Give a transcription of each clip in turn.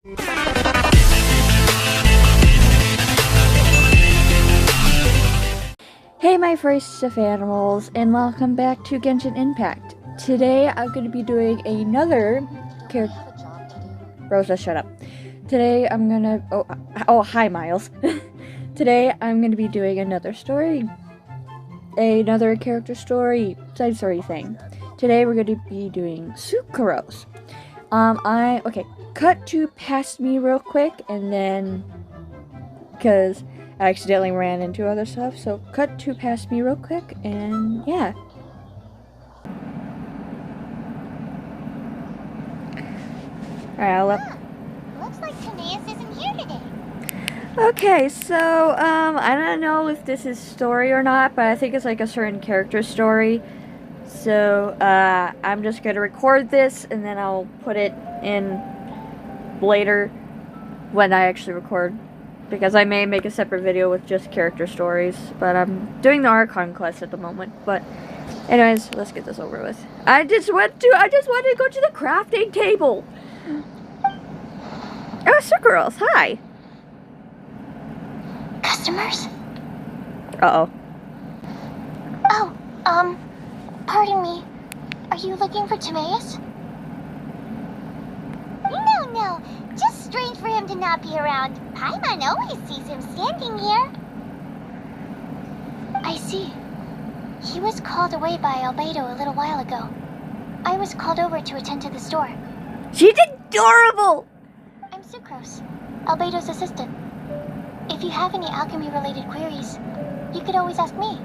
Hey my furry stuffed animals, and welcome back to Genshin Impact. Today I'm going to be doing another character. Rosa, shut up. Today I'm gonna. Oh, hi Miles. Today I'm going to be doing another story. Another character story, side story thing. Today we're going to be doing Sucrose. Okay, cut to past me real quick, and then, because I accidentally ran into other stuff, so cut to past me real quick, and yeah. Alright, Looks like Timaeus isn't here today. okay, so, I don't know if this is story or not, but I think it's like a certain character story. So, I'm just gonna record this, and then I'll put it in later when I actually record. Because I may make a separate video with just character stories, but I'm doing the Archon quest at the moment. But, anyways, let's get this over with. I just wanted to go to the crafting table. Oh, Sucrose, hi. Customers? Uh-oh. Oh, pardon me. Are you looking for Timaeus? No. Just strange for him to not be around. Paimon always sees him standing here. I see. He was called away by Albedo a little while ago. I was called over to attend to the store. She's adorable! I'm Sucrose, Albedo's assistant. If you have any alchemy-related queries, you could always ask me.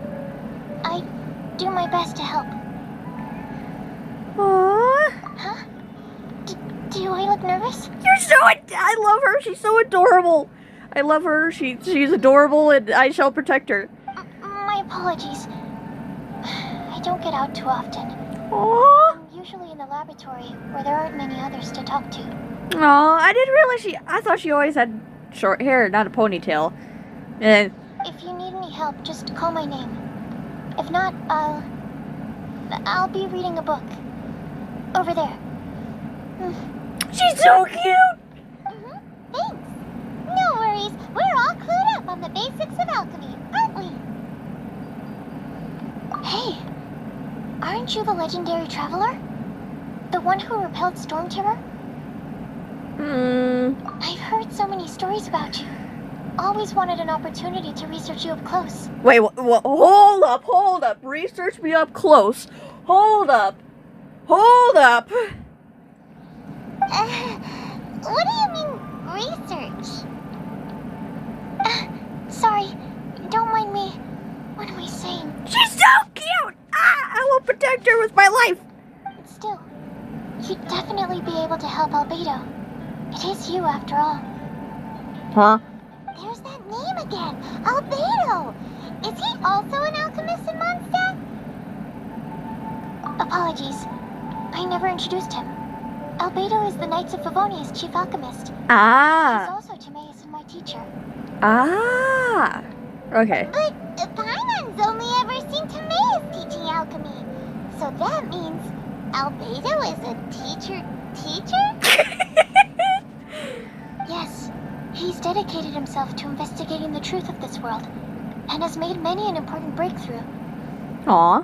I do my best to help. Aww. Huh? Do I look nervous? You're so I love her. She's so adorable. I love her. She's adorable, and I shall protect her. My apologies. I don't get out too often. Aww. I'm usually in the laboratory where there aren't many others to talk to. Aw, I didn't realize I thought she always had short hair, not a ponytail. And If you need any help, just call my name. If not, I'll be reading a book. Over there. she's so cute. Thanks. No worries. We're all clued up on the basics of alchemy, aren't we? Hey, aren't you the legendary traveler? The one who repelled Storm Terror? I've heard so many stories about you. Always wanted an opportunity to research you up close. Wait, hold up. Research me up close. Hold up. What do you mean, research? Sorry, don't mind me. What am I saying? She's so cute. I will protect her with my life. Still, you'd definitely be able to help Albedo. It is you, after all. Huh? There's that name again, Albedo. Is he also an alchemist in Mondstadt? Apologies, I never introduced him. Albedo is the Knights of Favonia's chief alchemist. He's also Timaeus and my teacher. Okay. But Paimon's only ever seen Timaeus teaching alchemy. So that means Albedo is a teacher? Yes, he's dedicated himself to investigating the truth of this world, and has made many an important breakthrough. Aw.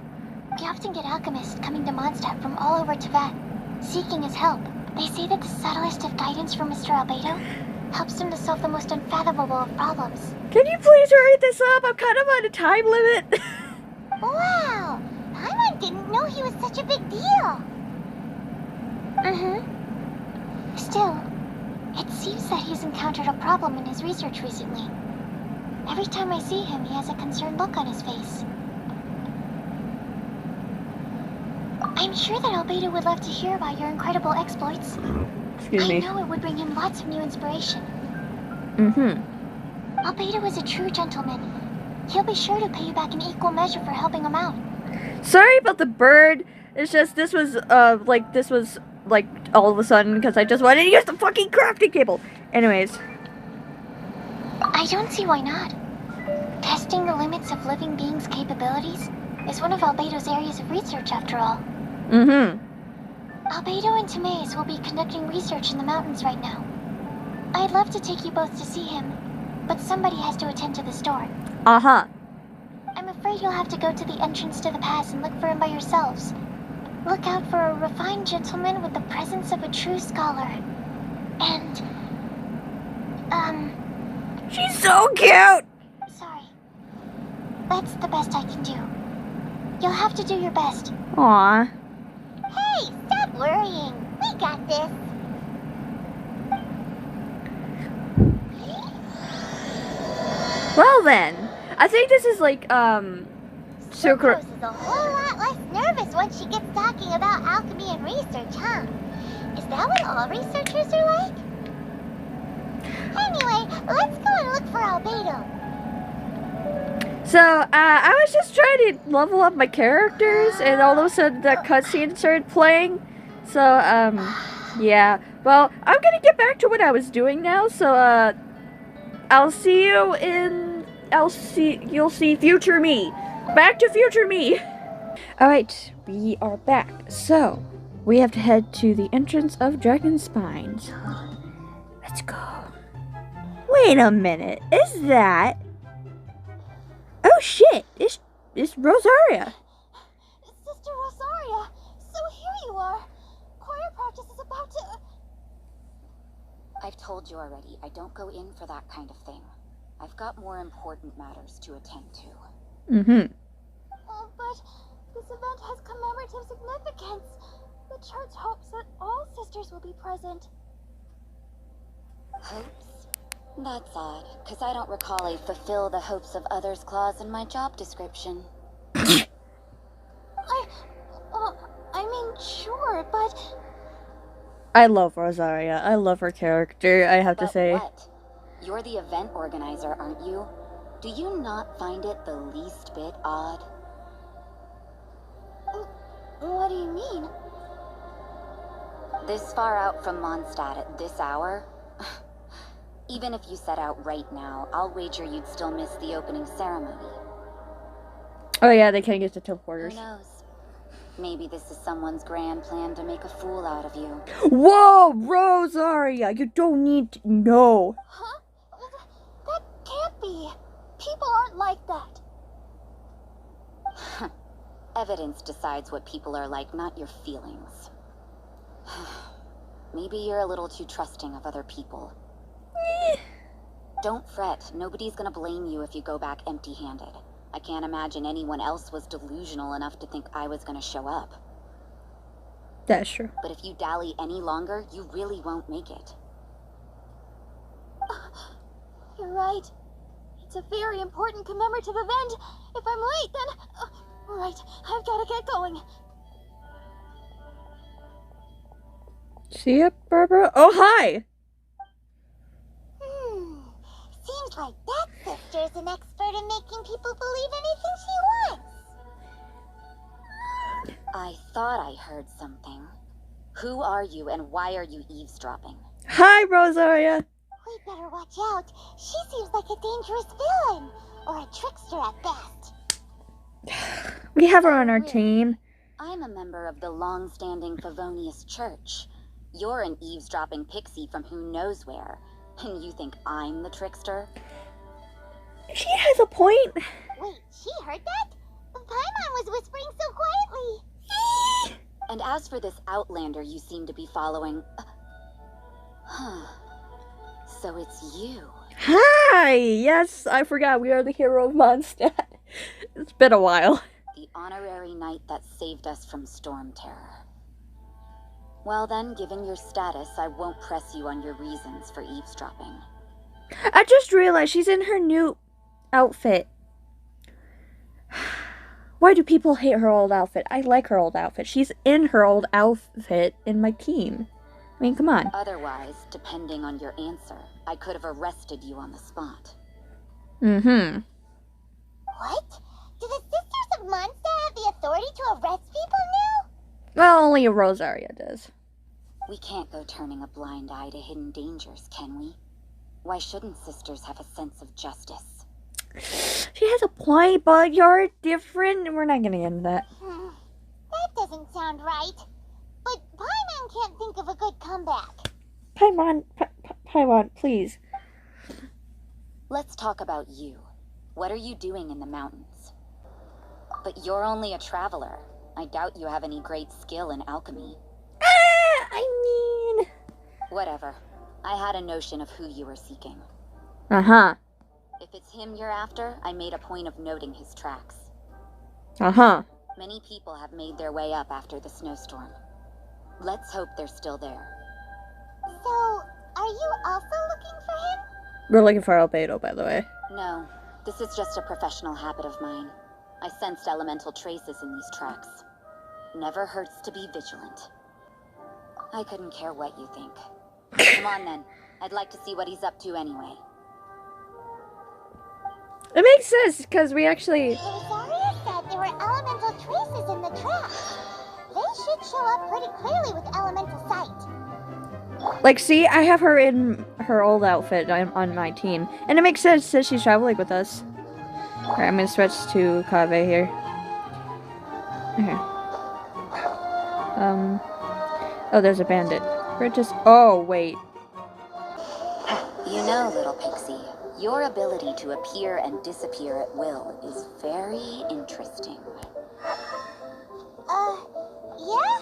We often get alchemists coming to Mondstadt from all over Teyvat, seeking his help. They say that the subtlest of guidance from Mr. Albedo helps him to solve the most unfathomable of problems. Can you please hurry this up? I'm kind of on a time limit. Wow! Paimon didn't know he was such a big deal! Still, it seems that he's encountered a problem in his research recently. Every time I see him, he has a concerned look on his face. I'm sure that Albedo would love to hear about your incredible exploits. Excuse me. I know it would bring him lots of new inspiration. Albedo is a true gentleman. He'll be sure to pay you back in equal measure for helping him out. Sorry about the bird. It's just this was all of a sudden because I just wanted to use the fucking crafting table. Anyways. I don't see why not. Testing the limits of living beings' capabilities is one of Albedo's areas of research, after all. Albedo and Timaeus will be conducting research in the mountains right now. I'd love to take you both to see him, but somebody has to attend to the store. Uh-huh. I'm afraid you'll have to go to the entrance to the pass and look for him by yourselves. Look out for a refined gentleman with the presence of a true scholar. And, She's so cute! sorry. That's the best I can do. You'll have to do your best. Aw. Hey, stop worrying. We got this. Well then, I think this is like, Sucrose is a whole lot less nervous once she gets talking about alchemy and research, huh? Is that what all researchers are like? Anyway, let's go and look for Albedo. So, I was just trying to level up my characters, and all of a sudden the cutscene started playing. So, yeah. Well, I'm gonna get back to what I was doing now, so, you'll see future me. Back to future me. Alright, we are back. So, we have to head to the entrance of Dragonspine. So, let's go. Wait a minute, is that... Oh shit, it's Rosaria. Sister Rosaria, so here you are. Choir practice is about to... I've told you already, I don't go in for that kind of thing. I've got more important matters to attend to. Mm-hmm. But this event has commemorative significance. The church hopes that all sisters will be present. Hopes? That's odd, because I don't recall a fulfill the hopes of others clause in my job description. I mean, sure, but... I love Rosaria. I love her character, I have to say. What? You're the event organizer, aren't you? Do you not find it the least bit odd? What do you mean? This far out from Mondstadt at this hour? Even if you set out right now, I'll wager you'd still miss the opening ceremony. Oh yeah, they can't get to Who teleporters. knows? Maybe this is someone's grand plan to make a fool out of you. Whoa, Rosaria, you don't need to know. Huh? That can't be. People aren't like that. Evidence decides what people are like, not your feelings. Maybe you're a little too trusting of other people. Don't fret, nobody's gonna blame you if you go back empty-handed. I can't imagine anyone else was delusional enough to think I was gonna show up. That's true. But if you dally any longer, you really won't make it. You're right. It's a very important commemorative event. If I'm late, then... right, I've got to get going. See ya, Barbara? Oh, hi! Seems like that sister's an expert in making people believe anything she wants. I thought I heard something. Who are you and why are you eavesdropping? Hi, Rosaria! We better watch out. She seems like a dangerous villain. Or a trickster at best. We have her on our team. I'm a member of the long-standing Favonius Church. You're an eavesdropping pixie from who knows where. And you think I'm the trickster? She has a point. Wait, she heard that? Paimon was whispering so quietly. And as for this outlander you seem to be following... So it's you. Hi! Yes, I forgot we are the hero of Mondstadt. It's been a while. The honorary knight that saved us from storm terror. Well then, given your status, I won't press you on your reasons for eavesdropping. I just realized she's in her new outfit. Why do people hate her old outfit? I like her old outfit. She's in her old outfit in my team. I mean, come on. Otherwise, depending on your answer, I could have arrested you on the spot. Mm-hmm. What? Do the Sisters of Mondstadt have the authority to arrest people now? Well, only Rosaria does. We can't go turning a blind eye to hidden dangers, can we? Why shouldn't sisters have a sense of justice? She has a point, but you're different. We're not gonna get into that. That doesn't sound right. But Paimon can't think of a good comeback. Paimon, please. Let's talk about you. What are you doing in the mountains? But you're only a traveler. I doubt you have any great skill in alchemy. I mean... Whatever. I had a notion of who you were seeking. Uh-huh. If it's him you're after, I made a point of noting his tracks. Uh-huh. Many people have made their way up after the snowstorm. Let's hope they're still there. So, are you also looking for him? We're looking for Albedo, by the way. No, this is just a professional habit of mine. I sensed elemental traces in these tracks. Never hurts to be vigilant. I couldn't care what you think. Come on then. I'd like to see what he's up to anyway. It makes sense, because we actually... Rosaria said there were elemental traces in the tracks. They should show up pretty clearly with elemental sight. Like, see, I have her in her old outfit on my team. And it makes sense since she's traveling with us. Alright, I'm gonna switch to Kave here. Okay. Oh, there's a bandit. We're just... Oh, wait. You know, little pixie, your ability to appear and disappear at will is very interesting. Yeah?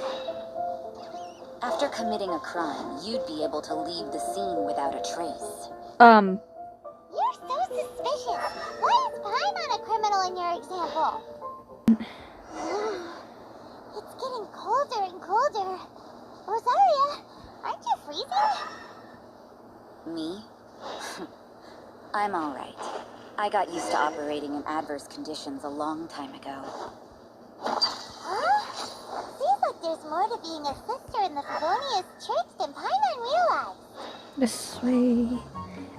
After committing a crime, you'd be able to leave the scene without a trace. You're so suspicious. Why is Paimon a criminal in your example? It's getting colder and colder. Rosaria, aren't you freezing? Me? I'm alright. I got used to operating in adverse conditions a long time ago. Huh? Seems like there's more to being a sister in the Favonius Church than Paimon realized. This way.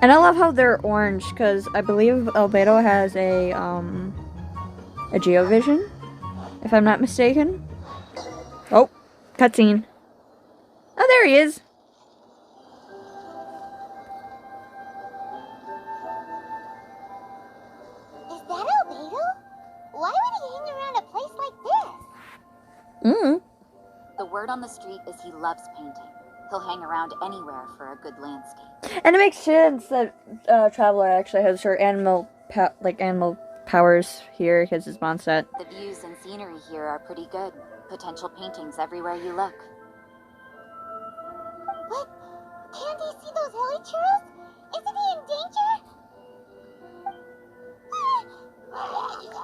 And I love how they're orange, because I believe Albedo has a Geovision, if I'm not mistaken. Oh, cutscene. Oh, there he is. Is that Albedo? Why would he hang around a place like this? The word on the street is he loves painting. He'll hang around anywhere for a good landscape. And it makes sense that Traveler actually has her animal powers here, because his mom said. The views and scenery here are pretty good. Potential paintings everywhere you look. But can't he see those hilly churros? Isn't he in danger?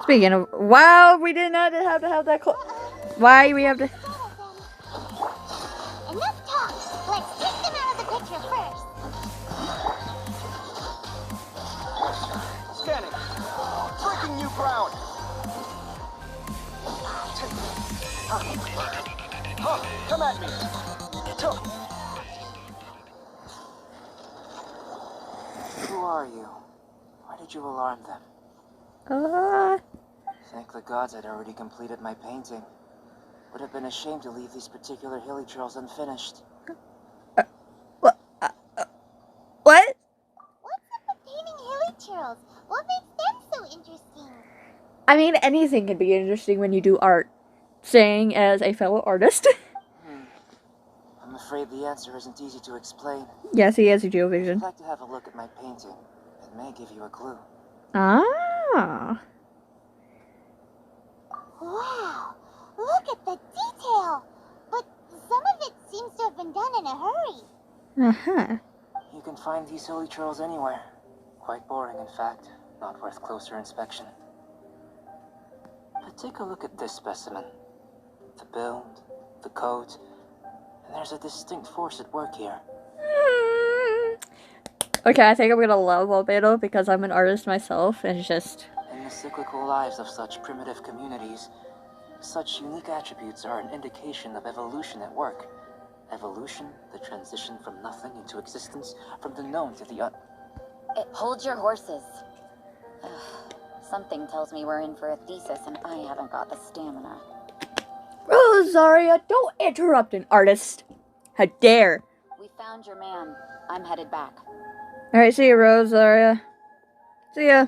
Speaking of, wow, we did not have to have that why we have to... Enough talk. Let's take them out of the picture first. Scanning. Breaking new ground. Come at me. Who are you? Why did you alarm them? Thank the gods I'd already completed my painting. Would have been a shame to leave these particular hilly trails unfinished. What? What's up with painting hilly churros? What makes them so interesting? I mean, anything can be interesting when you do art. Saying as a fellow artist. I'm afraid the answer isn't easy to explain. Yes, he has a If Geovision. you'd like to have a look at my painting, it may give you a clue. Ah. Wow, look at the detail. But some of it seems to have been done in a hurry. Uh-huh. You can find these hilly trails anywhere. Quite boring, in fact. Not worth closer inspection. But take a look at this specimen. The build, the coat, and there's a distinct force at work here. Okay, I think I'm gonna love Albedo because I'm an artist myself, and it's just... In the cyclical lives of such primitive communities, such unique attributes are an indication of evolution at work. Evolution, the transition from nothing into existence, from the known to the Hold your horses. Something tells me we're in for a thesis and I haven't got the stamina. Rosaria, don't interrupt an artist. How dare. We found your man. I'm headed back. Alright, see you, Rosaria. See ya.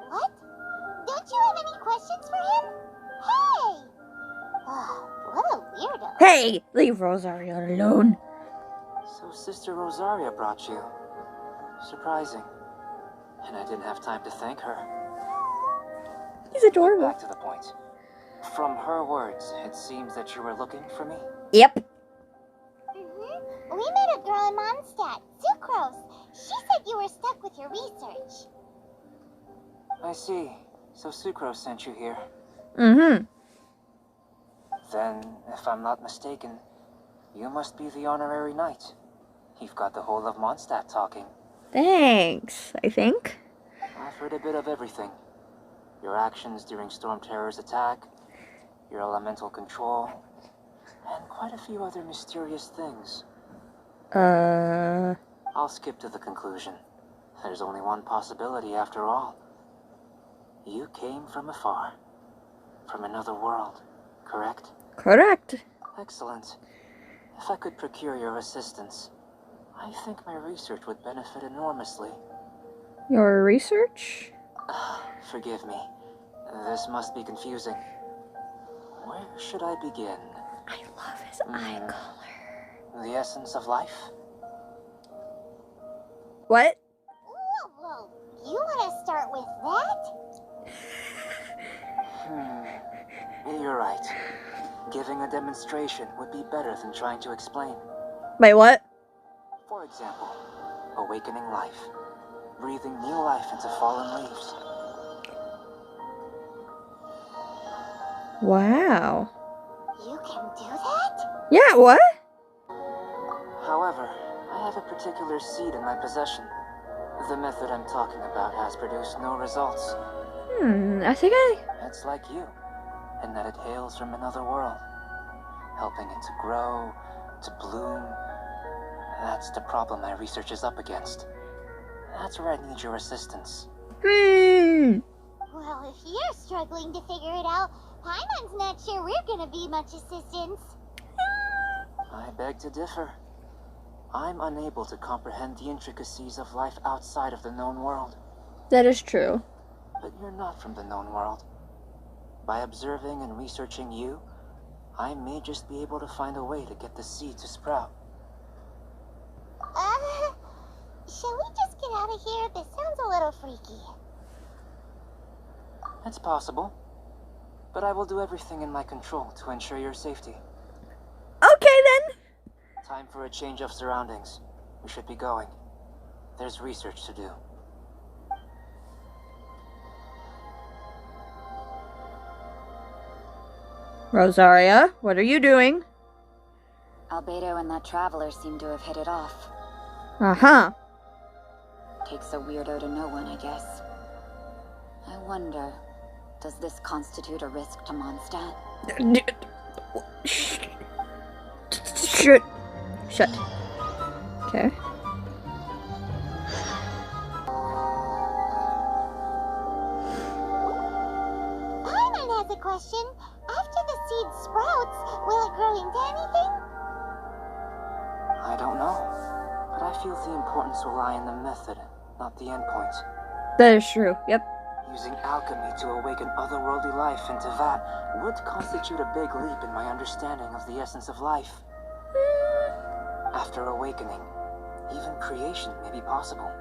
What? Don't you have any questions for him? Hey! What a weirdo. Hey! Leave Rosaria alone. So Sister Rosaria brought you. Surprising. And I didn't have time to thank her. He's adorable. Back to the point. From her words, it seems that you were looking for me? Yep. We met a girl in Mondstadt, Sucrose. She said you were stuck with your research. I see. So Sucrose sent you here. Mm-hmm. Then, if I'm not mistaken, you must be the honorary knight. You've got the whole of Mondstadt talking. Thanks, I think. I've heard a bit of everything. Your actions during Storm Terror's attack, your elemental control, and quite a few other mysterious things. I'll skip to the conclusion. There's only one possibility after all. You came from afar. From another world, correct? Correct. Excellent. If I could procure your assistance, I think my research would benefit enormously. Your research? Forgive me. This must be confusing. Where should I begin? I love his eye color. The essence of life? What? Whoa, you want to start with that? You're right. Giving a demonstration would be better than trying to explain. Wait, what? For example, awakening life. Breathing new life into fallen leaves. Wow. You can do that? Yeah, what? However, I have a particular seed in my possession. The method I'm talking about has produced no results. I think I... It's like you, in that it hails from another world, helping it to grow, to bloom. That's the problem my research is up against. That's where I need your assistance. Well, if you're struggling to figure it out, Paimon's not sure we're gonna be much assistance. I beg to differ. I'm unable to comprehend the intricacies of life outside of the known world. That is true. But you're not from the known world. By observing and researching you, I may just be able to find a way to get the seed to sprout. Shall we just get out of here? This sounds a little freaky. It's possible. But I will do everything in my control to ensure your safety. Okay, then. Time for a change of surroundings. We should be going. There's research to do. Rosaria, what are you doing? Albedo and that traveler seem to have hit it off. Uh-huh. Takes a weirdo to know one, I guess. I wonder, does this constitute a risk to Mondstadt? Shut. Shut. Okay. Paimon has a question. After the seed sprouts, will it grow into anything? I don't know. But I feel the importance will lie in the method, not the endpoint. That is true. Yep. Using alchemy to awaken otherworldly life into that would constitute a big leap in my understanding of the essence of life. After awakening, even creation may be possible.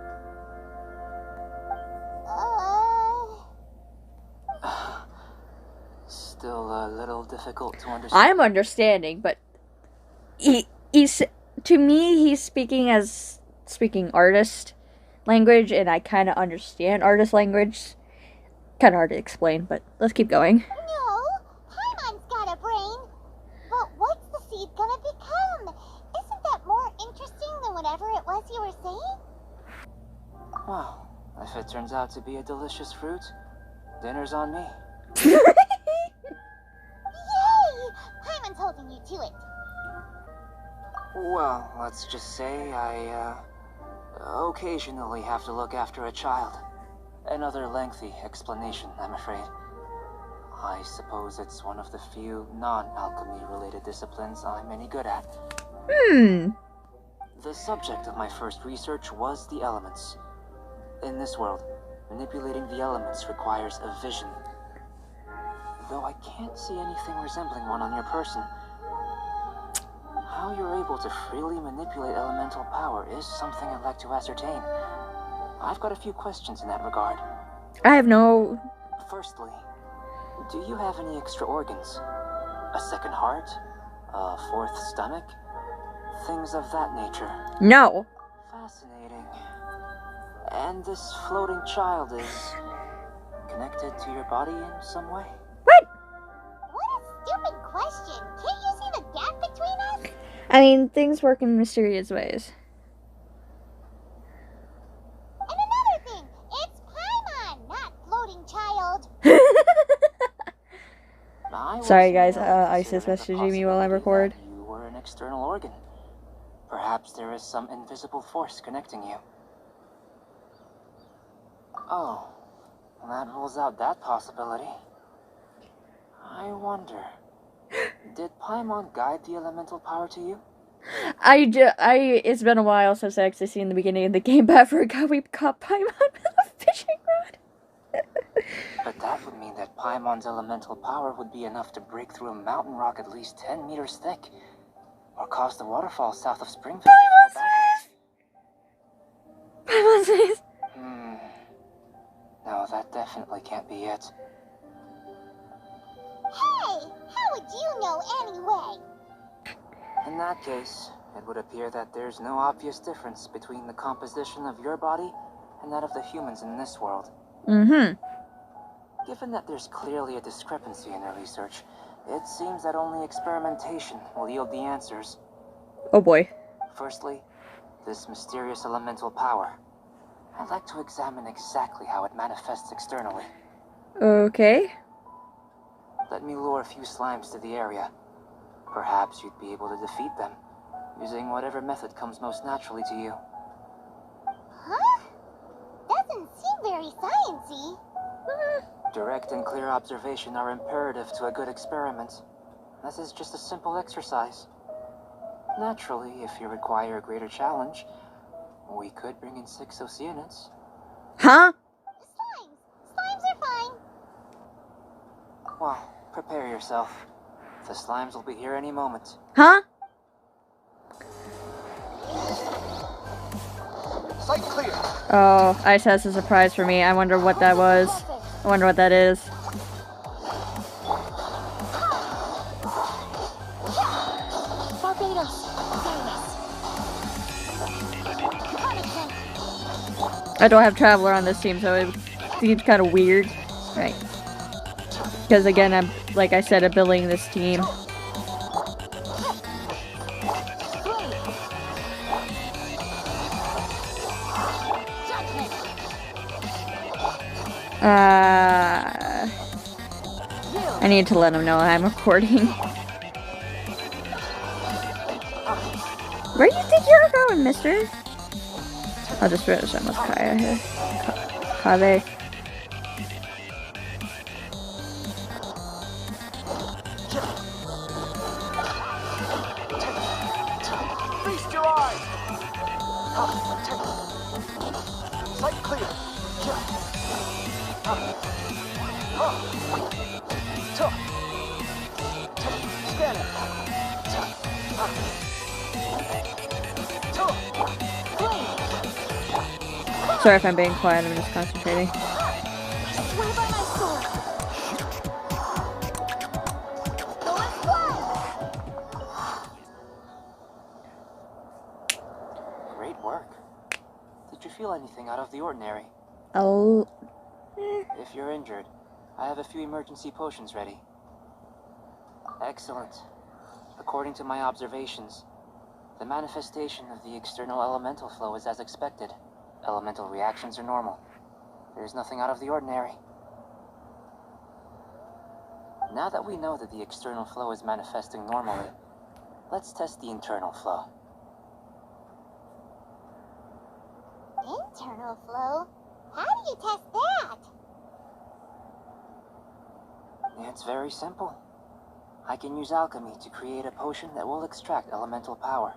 Still a little difficult to understand. I'm understanding, but he's to me he's speaking artist language, and I kind of understand artist language. Kind of hard to explain, but let's keep going. No, Paimon's got a brain. But what's the seed gonna become? Isn't that more interesting than whatever it was you were saying? Well, if it turns out to be a delicious fruit, dinner's on me. Yay! Paimon's holding you to it. Well, let's just say I, occasionally have to look after a child. Another lengthy explanation, I'm afraid. I suppose it's one of the few non-alchemy-related disciplines I'm any good at. The subject of my first research was the elements. In this world, manipulating the elements requires a vision. Though I can't see anything resembling one on your person. How you're able to freely manipulate elemental power is something I'd like to ascertain. I've got a few questions in that regard. I have no... Firstly, do you have any extra organs? A second heart? A fourth stomach? Things of that nature. No. Fascinating. And this floating child is connected to your body in some way? What? What a stupid question. Can't you see the gap between us? I mean, things work in mysterious ways. And another thing, it's Paimon, not floating child. Sorry guys, Isis messaging me while I record. You were an external organ. Perhaps there is some invisible force connecting you. Oh, well, that rules out that possibility. I wonder, did Paimon guide the elemental power to you? It's been a while since I actually seen the beginning of the game, but I forgot we caught Paimon with a fishing rod. But that would mean that Paimon's elemental power would be enough to break through a mountain rock at least 10 meters thick, or cause the waterfall south of Springfield to fall backwards. Paimon's face! No, that definitely can't be it. Hey, how would you know anyway? In that case, it would appear that there's no obvious difference between the composition of your body and that of the humans in this world. Mm-hmm. Given that there's clearly a discrepancy in their research, it seems that only experimentation will yield the answers. Oh boy. Firstly, this mysterious elemental power. I'd like to examine exactly how it manifests externally. Okay. Let me lure a few slimes to the area. Perhaps you'd be able to defeat them, using whatever method comes most naturally to you. Huh? Doesn't seem very sciencey. Direct and clear observation are imperative to a good experiment. This is just a simple exercise. Naturally, if you require a greater challenge, we could bring in 6 Oceanids. Slimes. Huh? Slimes are fine. Well, prepare yourself. The slimes will be here any moment. Huh? Site clear. Oh, Ice has a surprise for me. I wonder what that was. I wonder what that is. I don't have Traveler on this team, so it seems kind of weird. Right. Because again, I'm, like I said, I'm building this team. I need to let him know I'm recording. Where do you think you're going, mister? I'll just finish him with Kaya here. Kave. Feast your eyes! Site clear! Scan it! Sorry if I'm being quiet, I'm just concentrating. Great work. Did you feel anything out of the ordinary? Oh. If you're injured, I have a few emergency potions ready. Excellent. According to my observations, the manifestation of the external elemental flow is as expected. Elemental reactions are normal. There's nothing out of the ordinary. Now that we know that the external flow is manifesting normally, let's test the internal flow. Internal flow? How do you test that? It's very simple. I can use alchemy to create a potion that will extract elemental power.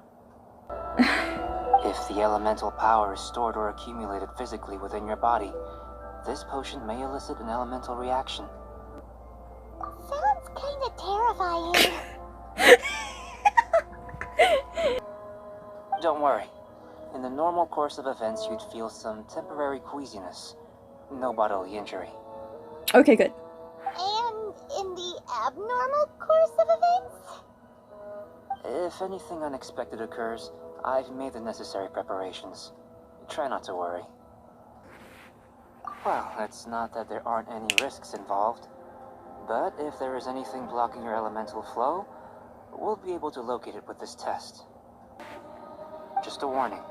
If the elemental power is stored or accumulated physically within your body, this potion may elicit an elemental reaction. Sounds kinda terrifying. Don't worry. In the normal course of events, you'd feel some temporary queasiness. No bodily injury. Okay, good. And in the abnormal course of events? If anything unexpected occurs, I've made the necessary preparations. Try not to worry. Well, it's not that there aren't any risks involved. But if there is anything blocking your elemental flow, we'll be able to locate it with this test. Just a warning.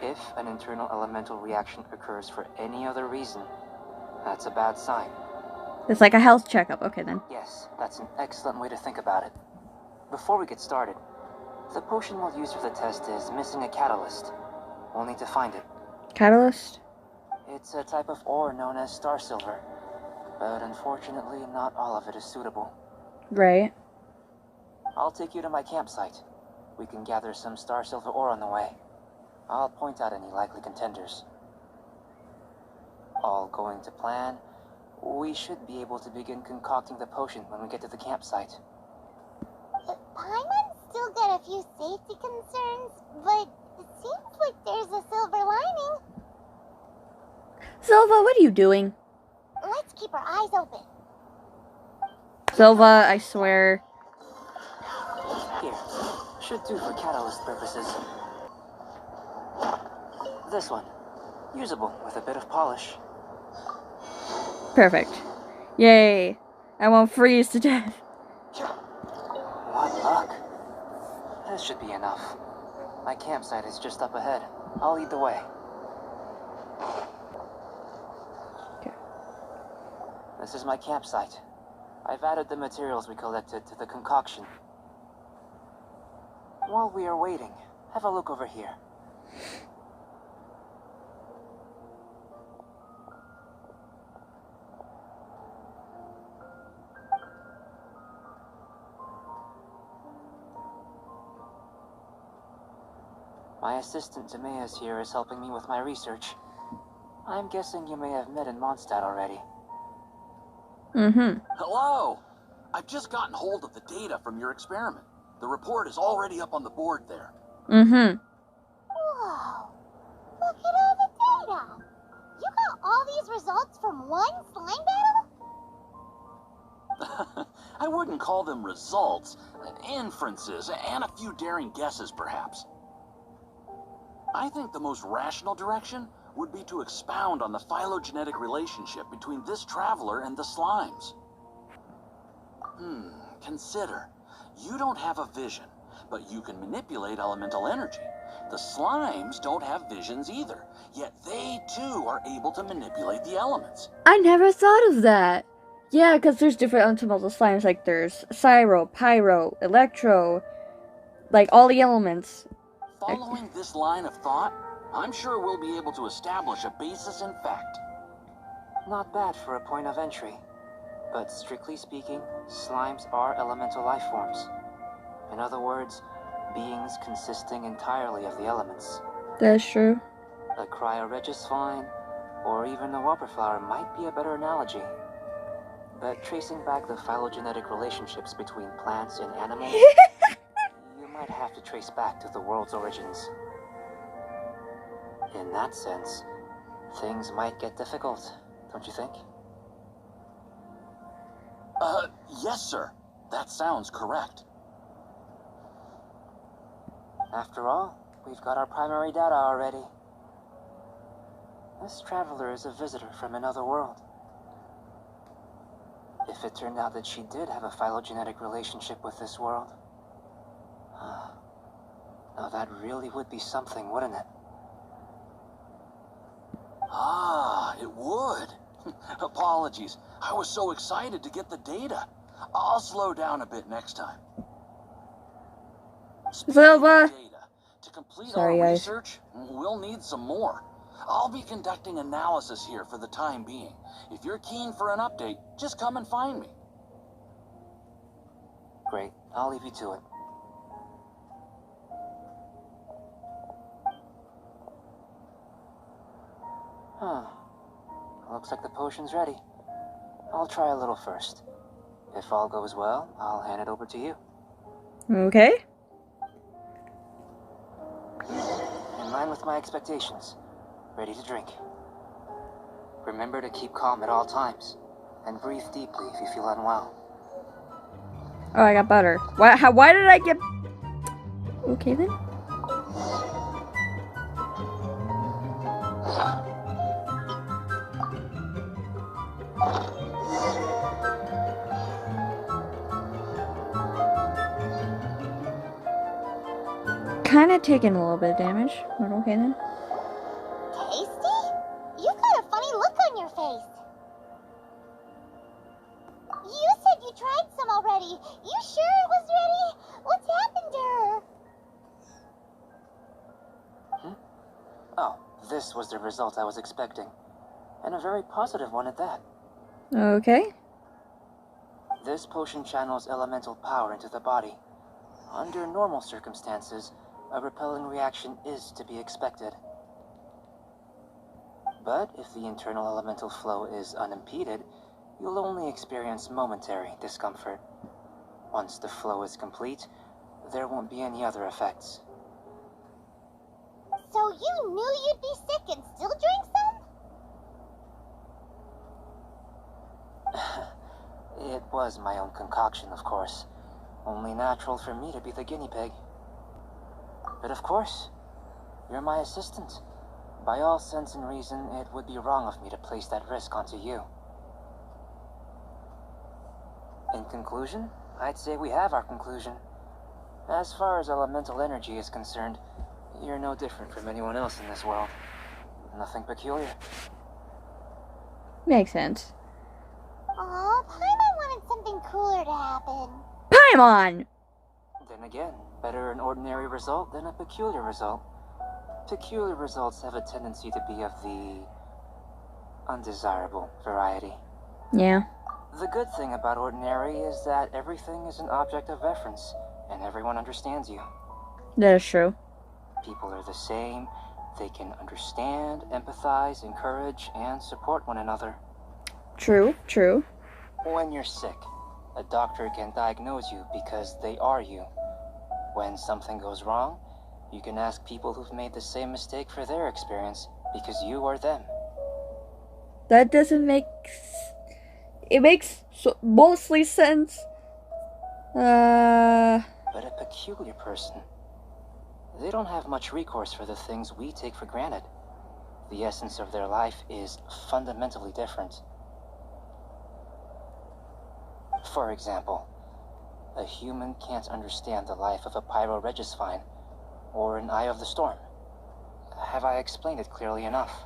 If an internal elemental reaction occurs for any other reason, that's a bad sign. It's like a health checkup. Okay, then. Yes, that's an excellent way to think about it. Before we get started, the potion we'll use for the test is missing a catalyst. We'll need to find it. Catalyst? It's a type of ore known as star silver, but unfortunately not all of it is suitable. Right. I'll take you to my campsite. We can gather some star silver ore on the way. I'll point out any likely contenders. All going to plan, we should be able to begin concocting the potion when we get to the campsite. Paimon's still got a few safety concerns, but it seems like there's a silver lining. Silva, what are you doing? Let's keep our eyes open. Silva, I swear. Here, should do for catalyst purposes. This one, usable with a bit of polish. Perfect. Yay. I won't freeze to death. What luck. This should be enough. My campsite is just up ahead. I'll lead the way. Okay. This is my campsite. I've added the materials we collected to the concoction. While we are waiting, have a look over here. My assistant Timaeus here is helping me with my research. I'm guessing you may have met in Mondstadt already. Mm-hmm. Hello! I've just gotten hold of the data from your experiment. The report is already up on the board there. Mm-hmm. Whoa! Look at all the data! You got all these results from one slime battle? I wouldn't call them results, inferences, and a few daring guesses, perhaps. I think the most rational direction would be to expound on the phylogenetic relationship between this traveler and the slimes. Consider. You don't have a vision, but you can manipulate elemental energy. The slimes don't have visions either, yet they too are able to manipulate the elements. I never thought of that. Yeah, because there's different elemental slimes. Like there's Pyro, Pyro, Electro, like all the elements. Following this line of thought, I'm sure we'll be able to establish a basis in fact. Not bad for a point of entry. But strictly speaking, slimes are elemental life forms. In other words, beings consisting entirely of the elements. That's true. A cryoregisvine, or even a whopperflower might be a better analogy. But tracing back the phylogenetic relationships between plants and animals, you might have to trace back to the world's origins. In that sense, things might get difficult, don't you think? Yes, sir. That sounds correct. After all, we've got our primary data already. This traveler is a visitor from another world. If it turned out that she did have a phylogenetic relationship with this world, now that really would be something, wouldn't it? Ah, it would. Apologies. I was so excited to get the data. I'll slow down a bit next time. Silva! Data. To complete Sorry, our guys. research, we'll need some more. I'll be conducting analysis here for the time being. If you're keen for an update, just come and find me. Great, I'll leave you to it. Huh. Looks like the potion's ready. I'll try a little first. If all goes well, I'll hand it over to you. Okay. line with my expectations. Ready to drink. Remember to keep calm at all times, and breathe deeply if you feel unwell. Oh, I got butter. Why did I get... Okay, then. Kind of taking a little bit of damage, but okay then. Tasty? You've got a funny look on your face. You said you tried some already. You sure it was ready? What's happened to her? Oh, this was the result I was expecting. And a very positive one at that. Okay. This potion channels elemental power into the body. Under normal circumstances, a repelling reaction is to be expected. But if the internal elemental flow is unimpeded, you'll only experience momentary discomfort. Once the flow is complete, there won't be any other effects. So you knew you'd be sick and still drink some? It was my own concoction, of course. Only natural for me to be the guinea pig. But of course, you're my assistant. By all sense and reason, it would be wrong of me to place that risk onto you. In conclusion, I'd say we have our conclusion. As far as elemental energy is concerned, you're no different from anyone else in this world. Nothing peculiar. Makes sense. Aw, Paimon wanted something cooler to happen. Paimon! Then again, better an ordinary result than a peculiar result. Peculiar results have a tendency to be of the undesirable variety. Yeah. The good thing about ordinary is that everything is an object of reference, and everyone understands you. That is true. People are the same. They can understand, empathize, encourage, and support one another. True, true. When you're sick, a doctor can diagnose you because they are you. When something goes wrong, you can ask people who've made the same mistake for their experience because you are them. That doesn't make... It makes mostly sense. But a peculiar person, they don't have much recourse for the things we take for granted. The essence of their life is fundamentally different. For example, a human can't understand the life of a pyroregisvine or an eye of the storm. Have I explained it clearly enough?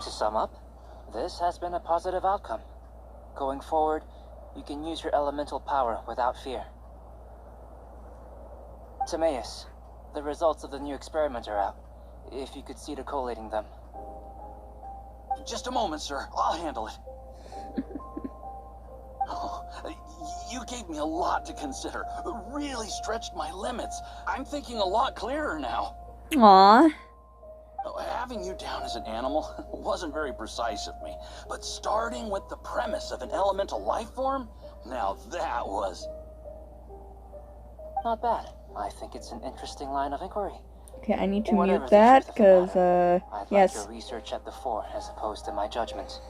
To sum up, this has been a positive outcome. Going forward, you can use your elemental power without fear. Timaeus, the results of the new experiment are out. If you could see to collating them. Just a moment, sir. I'll handle it. Oh, you gave me a lot to consider. Really stretched my limits. I'm thinking a lot clearer now. Aww. Having you down as an animal wasn't very precise of me, but starting with the premise of an elemental life form, now that was... Not bad. I think it's an interesting line of inquiry. Okay, I need to Whatever mute the that, truth of the matter, because, I'd yes. like your research at the fore as opposed to my judgment.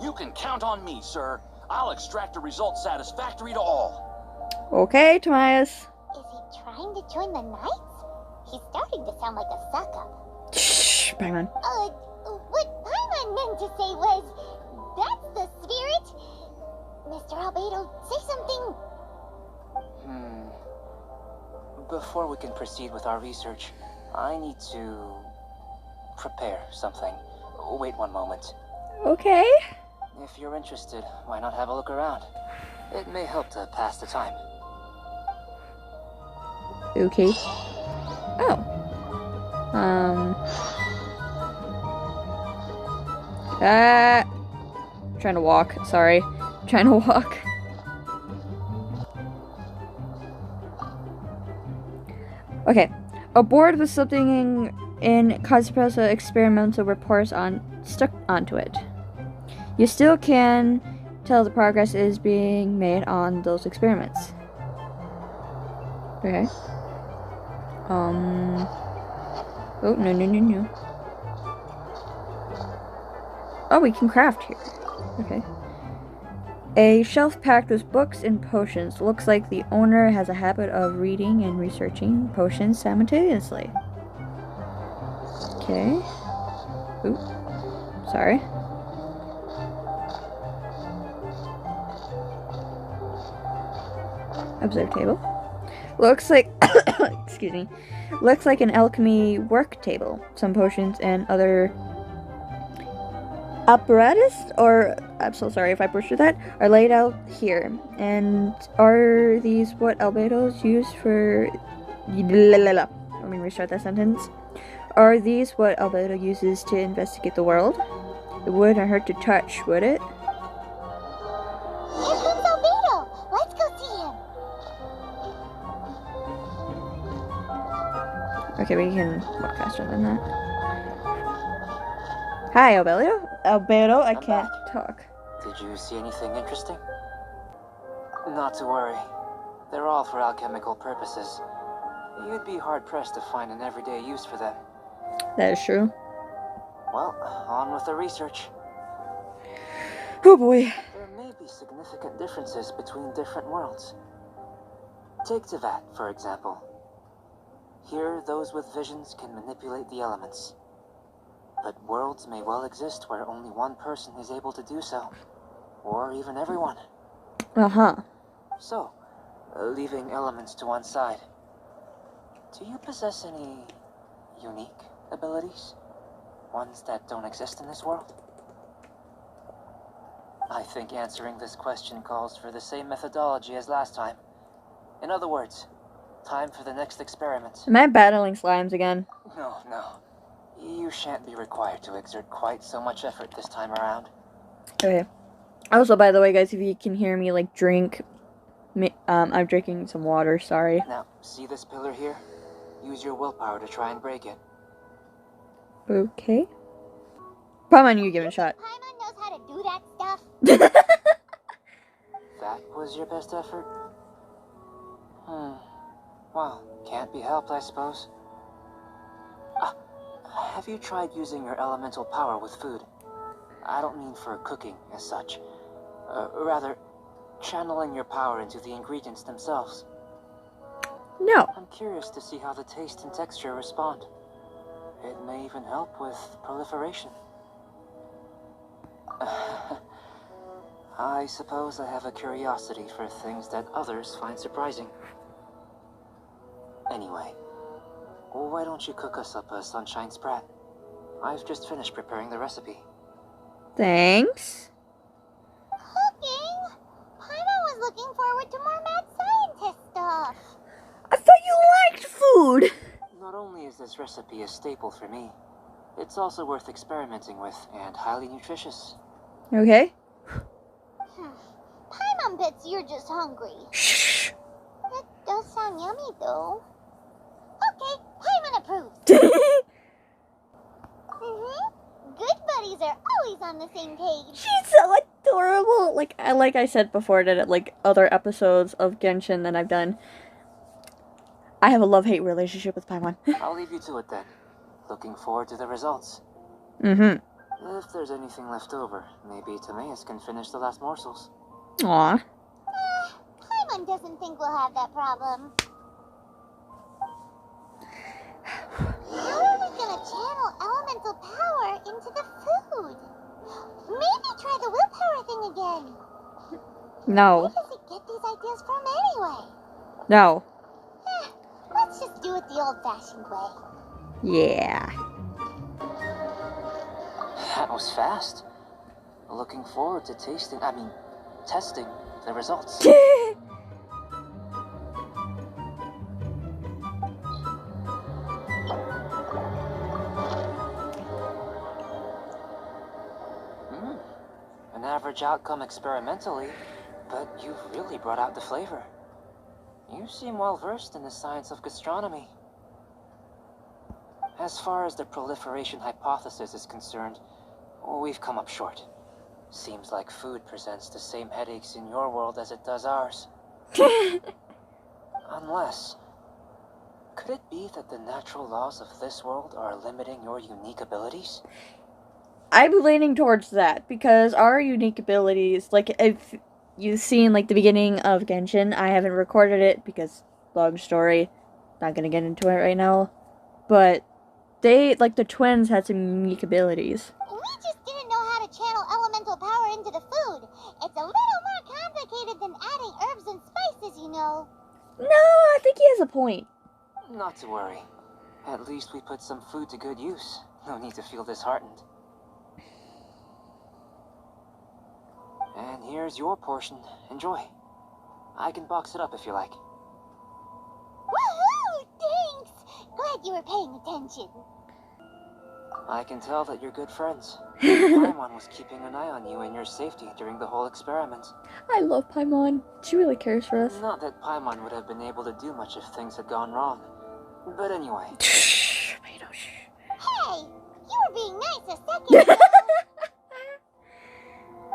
You can count on me, sir. I'll extract a result satisfactory to all. Okay, Timaeus. Is he trying to join the Knights? He's starting to sound like a suck-up. Shh, Paimon. What Paimon meant to say was, that's the spirit. Mr. Albedo, say something. Before we can proceed with our research, I need to prepare something. Wait one moment. Okay. If you're interested, why not have a look around? It may help to pass the time. Okay. Oh. Trying to walk. Sorry. Trying to walk. Okay. Aboard with something in Cosprosa experimental reports stuck onto it. You still can tell the progress is being made on those experiments. Okay. Oh, no. Oh, we can craft here. Okay. A shelf packed with books and potions. Looks like the owner has a habit of reading and researching potions simultaneously. Okay. Oop. Sorry. Observe table. Looks like excuse me. Looks like an alchemy work table. Some potions and other apparatus, or I'm so sorry if I butchered that, are laid out here. And are these what Albedo's use for... Let me restart that sentence. Are these what Albedo uses to investigate the world? It wouldn't hurt to touch, would it? Here comes Albedo! Let's go see him! Okay, we can walk faster than that. Hi, Albedo. Albedo, I can't talk. Did you see anything interesting? Not to worry. They're all for alchemical purposes. You'd be hard-pressed to find an everyday use for them. That is true. Well, on with the research. Oh boy. There may be significant differences between different worlds. Take Teyvat, for example. Here, those with visions can manipulate the elements. But worlds may well exist where only one person is able to do so. Or even everyone. Uh-huh. So, leaving elements to one side. Do you possess any unique abilities? Ones that don't exist in this world? I think answering this question calls for the same methodology as last time. In other words, time for the next experiment. Am I battling slimes again? No. You shan't be required to exert quite so much effort this time around. Okay. Also, by the way, guys, if you can hear me, like, drink... I'm drinking some water, sorry. Now, see this pillar here? Use your willpower to try and break it. Okay. Paimon, you give it a shot. Paimon knows how to do that stuff. That was your best effort? Well, can't be helped, I suppose. Have you tried using your elemental power with food? I don't mean for cooking, as such. Rather, channeling your power into the ingredients themselves. No. I'm curious to see how the taste and texture respond. It may even help with proliferation. I suppose I have a curiosity for things that others find surprising. Anyway, why don't you cook us up a sunshine sprat? I've just finished preparing the recipe. Thanks. Cooking? Paimon was looking forward to more mad scientist stuff. I thought you liked food! Not only is this recipe a staple for me, it's also worth experimenting with and highly nutritious. Okay. Paimon bets you're just hungry. Shh. That does sound yummy, though. Okay, Paimon approves. Good buddies are always on the same page. She's so adorable! Like I said before, that like other episodes of Genshin that I've done, I have a love-hate relationship with Paimon. I'll leave you to it then. Looking forward to the results. If there's anything left over, maybe Timaeus can finish the last morsels. Aw. Paimon doesn't think we'll have that problem. How are we gonna channel elemental power into the food? Maybe try the willpower thing again. No. Where does it get these ideas from anyway? No. Let's just do it the old-fashioned way. Yeah. That was fast. Looking forward to testing the results. An average outcome experimentally, but you've really brought out the flavor. You seem well versed in the science of gastronomy. As far as the proliferation hypothesis is concerned, we've come up short. Seems like food presents the same headaches in your world as it does ours. Unless... Could it be that the natural laws of this world are limiting your unique abilities? I'm leaning towards that, because our unique abilities, like, if you've seen, like, the beginning of Genshin, I haven't recorded it because, long story, not gonna get into it right now, but they, like, the twins had some unique abilities. We just didn't know how to channel elemental power into the food. It's a little more complicated than adding herbs and spices, you know. No, I think he has a point. Not to worry. At least we put some food to good use. No need to feel disheartened. And here's your portion. Enjoy. I can box it up if you like. Woohoo! Thanks! Glad you were paying attention. I can tell that you're good friends. Paimon was keeping an eye on you and your safety during the whole experiment. I love Paimon. She really cares for us. Not that Paimon would have been able to do much if things had gone wrong. But anyway. Hey! You were being nice a second ago.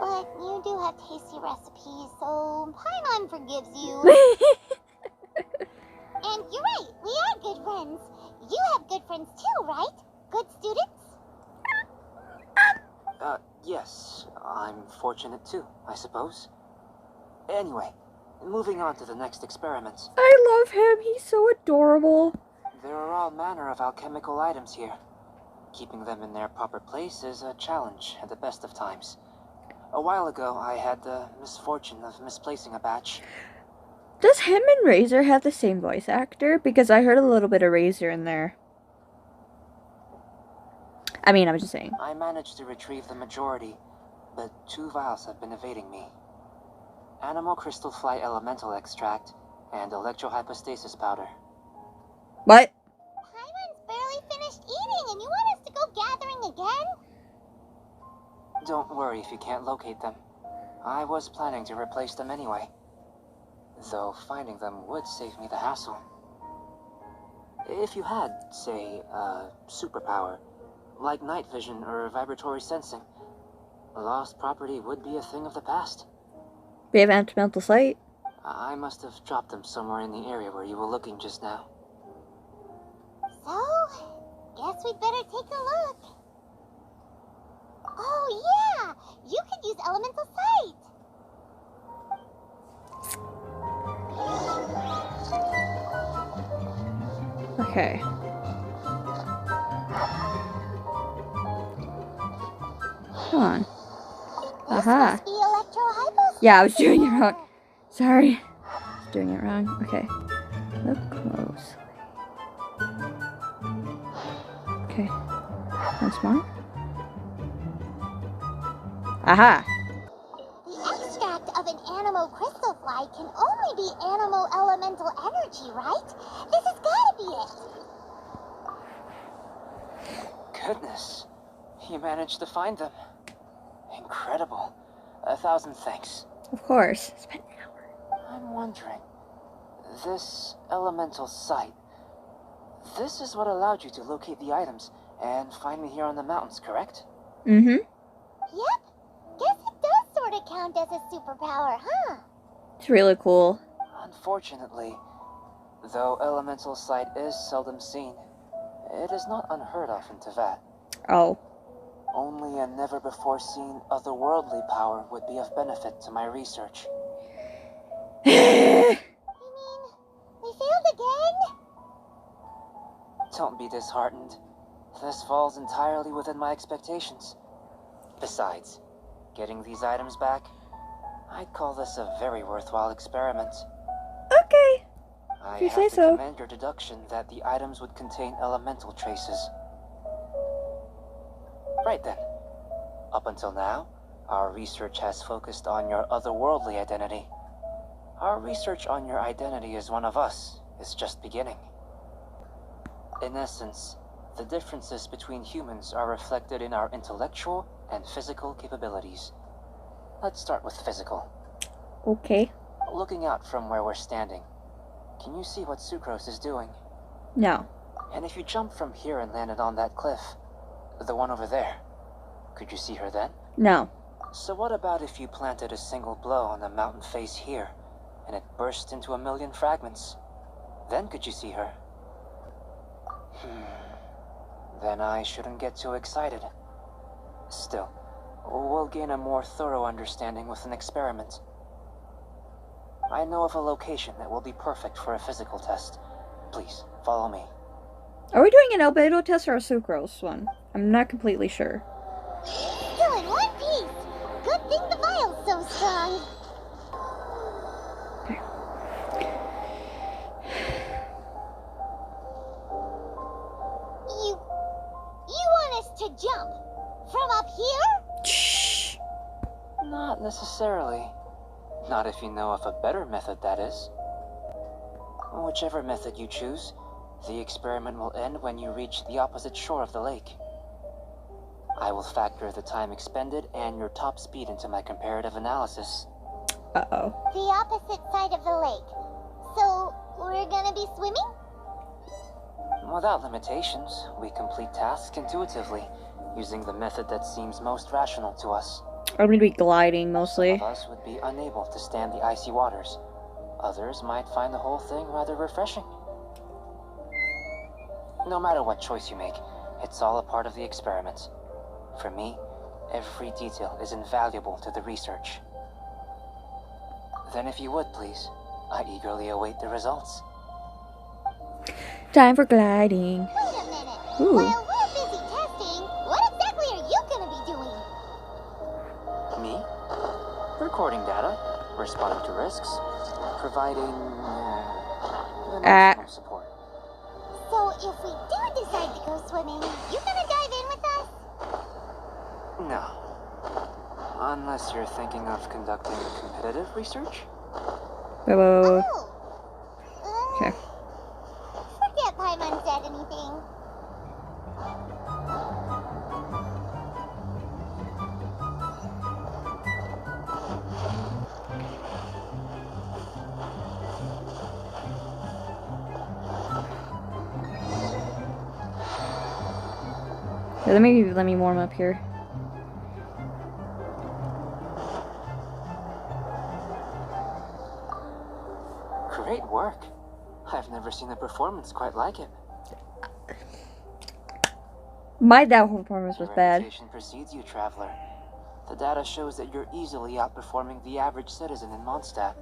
But you do have tasty recipes, so Paimon forgives you. And you're right, we are good friends. You have good friends too, right? Good students? Yes. I'm fortunate too, I suppose. Anyway, moving on to the next experiment. I love him. He's so adorable. There are all manner of alchemical items here. Keeping them in their proper place is a challenge at the best of times. A while ago, I had the misfortune of misplacing a batch. Does him and Razor have the same voice actor? Because I heard a little bit of Razor in there. I mean, I was just saying. I managed to retrieve the majority, but 2 vials have been evading me. Animal crystal fly elemental extract and electrohypostasis powder. What? Paimon's barely finished eating and you want us to go gathering again? Don't worry if you can't locate them. I was planning to replace them anyway. Though finding them would save me the hassle. If you had, say, a superpower, like night vision or vibratory sensing, lost property would be a thing of the past. We have anti-mental sight. I must have dropped them somewhere in the area where you were looking just now. So, guess we'd better take a look. Oh yeah! You could use elemental sight! Okay. Come on. This Aha. must be electrohypostasis. Yeah, I was doing it wrong. Sorry. I was doing it wrong. Okay. Look closely. Okay. Once more. Aha! The extract of an animal crystal fly can only be animal elemental energy, right? This has gotta be it. Goodness, you managed to find them. Incredible. 1,000 thanks. Of course. It's been an hour. I'm wondering, this elemental sight, this is what allowed you to locate the items and find me here on the mountains, correct? Mm-hmm. Yep. Guess it does sort of count as a superpower, huh? It's really cool. Unfortunately, though elemental sight is seldom seen, it is not unheard of in Teyvat. Oh. Only a never-before-seen otherworldly power would be of benefit to my research. You mean, we failed again? Don't be disheartened. This falls entirely within my expectations. Besides, getting these items back, I'd call this a very worthwhile experiment. Okay. I If you have say to so. commend your deduction that the items would contain elemental traces. Right then. Up until now, our research has focused on your otherworldly identity. Our research on your identity as one of us is just beginning. In essence, the differences between humans are reflected in our intellectual and physical capabilities. Let's start with physical. Okay. Looking out from where we're standing, can you see what Sucrose is doing? No. And if you jump from here and landed on that cliff, the one over there, could you see her then? No. So what about if you planted a single blow on the mountain face here, and it burst into 1,000,000 fragments? Then could you see her? Then I shouldn't get too excited. Still, we'll gain a more thorough understanding with an experiment. I know of a location that will be perfect for a physical test. Please, follow me. Are we doing an Albedo test or a sucrose one? I'm not completely sure. Still in one piece. Good thing the vial's so strong. You want us to jump from up here? Shh. Not necessarily. Not if you know of a better method, that is. Whichever method you choose, the experiment will end when you reach the opposite shore of the lake. I will factor the time expended and your top speed into my comparative analysis. Uh-oh. The opposite side of the lake. So, we're gonna be swimming? Without limitations, we complete tasks intuitively, using the method that seems most rational to us. I'm gonna be gliding Some mostly. of us would be unable to stand the icy waters. Others might find the whole thing rather refreshing. No matter what choice you make, it's all a part of the experiment. For me, every detail is invaluable to the research. Then if you would, please, I eagerly await the results. Time for gliding. Wait a minute. Ooh. While we're busy testing, what exactly are you gonna be doing? Me? Recording data, responding to risks, providing emotional support. So if we do decide to go swimming, you gonna dive in with us? No. Unless you're thinking of conducting competitive research? Whoa. Oh. Okay. Forget Paimon said anything. Yeah, let me warm up here. Great work. I've never seen a performance quite like it. My downfall performance was Your bad. reputation precedes you, traveler. The data shows that you're easily outperforming the average citizen in Mondstadt.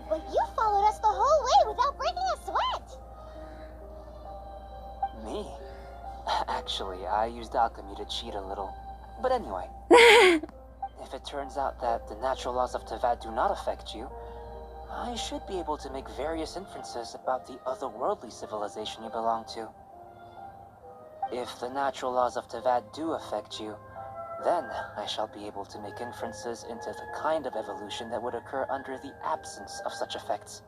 But you followed us the whole way without breaking a sweat. Me? Actually, I used alchemy to cheat a little. But anyway, if it turns out that the natural laws of Teyvat do not affect you, I should be able to make various inferences about the otherworldly civilization you belong to. If the natural laws of Teyvat do affect you, then I shall be able to make inferences into the kind of evolution that would occur under the absence of such effects.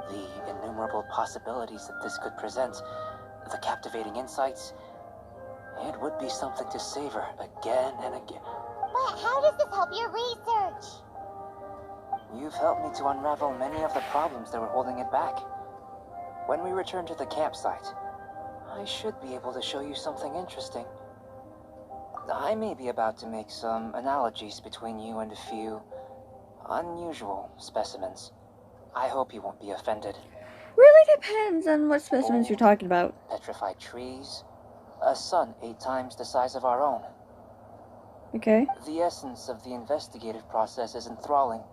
The innumerable possibilities that this could present, the captivating insights, it would be something to savor again and again. But how does this help your research? You've helped me to unravel many of the problems that were holding it back. When we return to the campsite, I should be able to show you something interesting. I may be about to make some analogies between you and a few unusual specimens. I hope you won't be offended. Really depends on what specimens you're talking about. Petrified trees, a sun 8 times the size of our own. Okay. The essence of the investigative process is enthralling,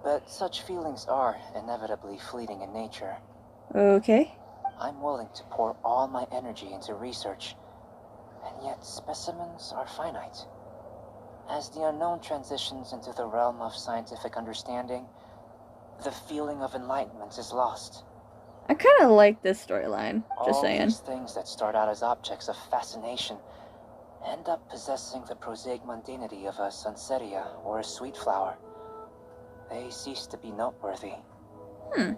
but such feelings are inevitably fleeting in nature. Okay. I'm willing to pour all my energy into research, and yet specimens are finite. As the unknown transitions into the realm of scientific understanding, the feeling of enlightenment is lost. I kind of like this storyline. Just All saying. these things that start out as objects of fascination end up possessing the prosaic mundanity of a sunsetia or a sweet flower. They cease to be noteworthy. Oh,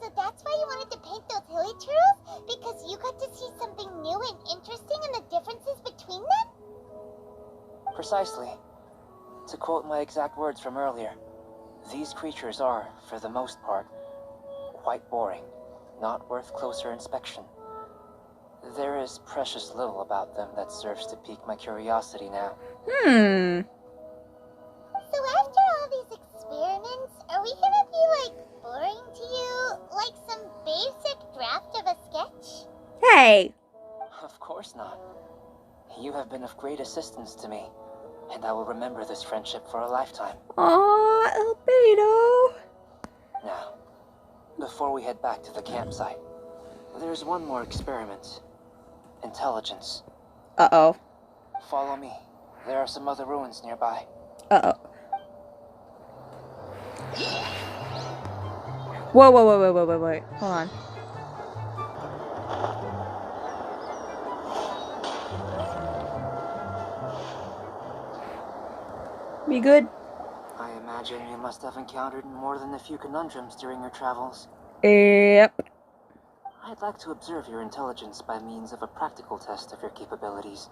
so that's why you wanted to paint those hilly churros? Because you got to see something new and interesting and the differences between them? Precisely. To quote my exact words from earlier, these creatures are, for the most part, quite boring, not worth closer inspection. There is precious little about them that serves to pique my curiosity now. So after all these experiments, are we gonna be, like, boring to you? Like some way! Of course not. You have been of great assistance to me, and I will remember this friendship for a lifetime. Aw, Albedo. Now, before we head back to the campsite, there's one more experiment. Intelligence. Uh-oh. Follow me. There are some other ruins nearby. Uh-oh. Whoa, whoa, whoa, whoa, whoa, whoa, wait. Hold on. We good? I imagine you must have encountered more than a few conundrums during your travels. Yep. I'd like to observe your intelligence by means of a practical test of your capabilities,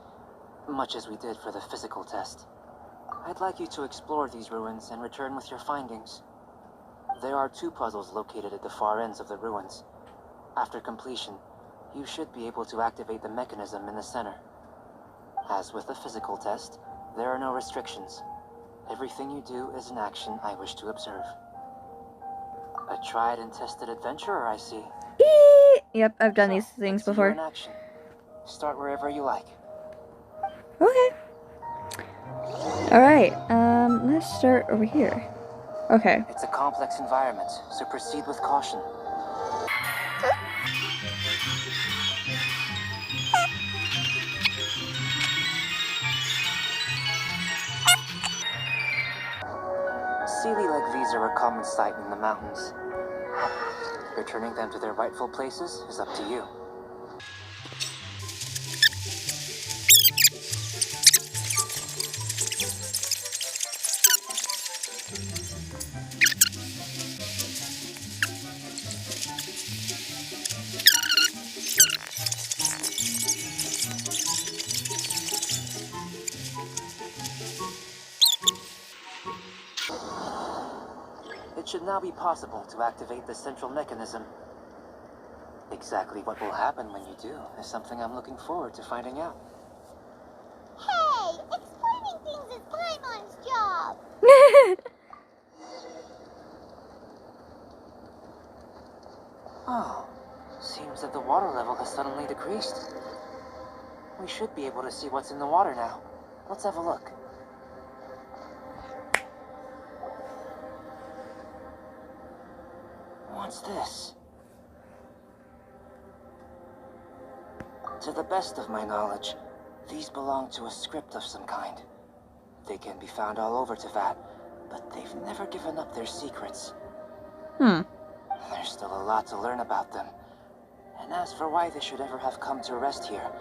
much as we did for the physical test. I'd like you to explore these ruins and return with your findings. There are 2 puzzles located at the far ends of the ruins. After completion, you should be able to activate the mechanism in the center. As with the physical test, there are no restrictions. Everything you do is an action I wish to observe. A tried and tested adventurer, I see. Yep, I've done these things let's see you before. in action. Start wherever you like. Okay. Alright, let's start over here. Okay. It's a complex environment, so proceed with caution. Sealy like these are a common sight in the mountains. Returning them to their rightful places is up to you. It should now be possible to activate the central mechanism. Exactly what will happen when you do is something I'm looking forward to finding out. Hey, explaining things is Paimon's job. Oh, seems that the water level has suddenly decreased. We should be able to see what's in the water now. Let's have a look. What's this? To the best of my knowledge, these belong to a script of some kind. They can be found all over Teyvat, but they've never given up their secrets. There's still a lot to learn about them. And as for why they should ever have come to rest here,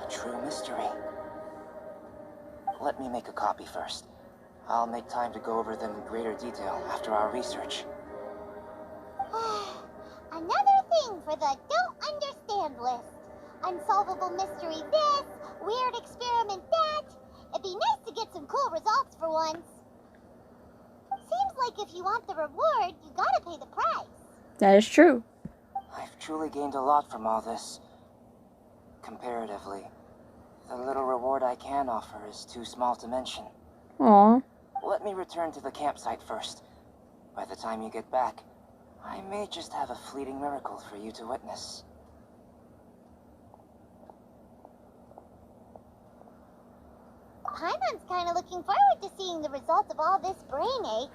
a true mystery. Let me make a copy first. I'll make time to go over them in greater detail after our research. Another thing for the don't understand list. Unsolvable mystery this, weird experiment that. It'd be nice to get some cool results for once. Seems like if you want the reward, you gotta pay the price. That is true. I've truly gained a lot from all this. Comparatively, the little reward I can offer is too small to mention. Aw. Let me return to the campsite first. By the time you get back, I may just have a fleeting miracle for you to witness. Paimon's kinda looking forward to seeing the results of all this brain ache.